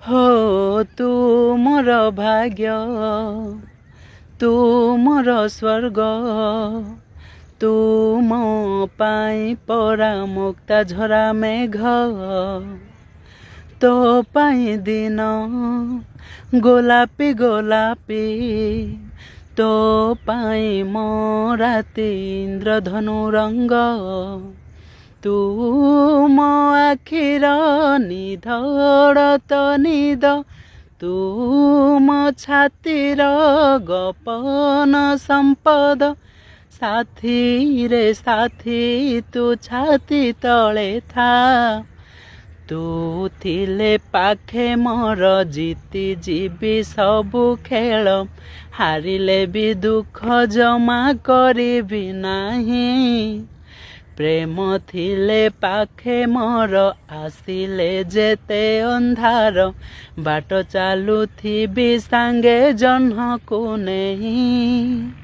हो तू मोर भाग्य, तू मोर स्वर्ग, तू मो पाई परा मुक्ता झरा मेघ, तो पाई दिन गोलापी गोलापी, तो पाई मो राति इंद्रधनु रंग, तू मो आखिर निधड़ तो निद, तू मो छातीर गोपन संपद, साथी रे साथी तू छाती तले था, तू थिले पाखे मोर जीति जीवी सबु खेल, हारिले भी दुख जमा करिबि नाही, प्रेम थिले पाखे मोर आसिले जेते अंधार, बाट चालुथिबि सांगे जह्न को नहीं।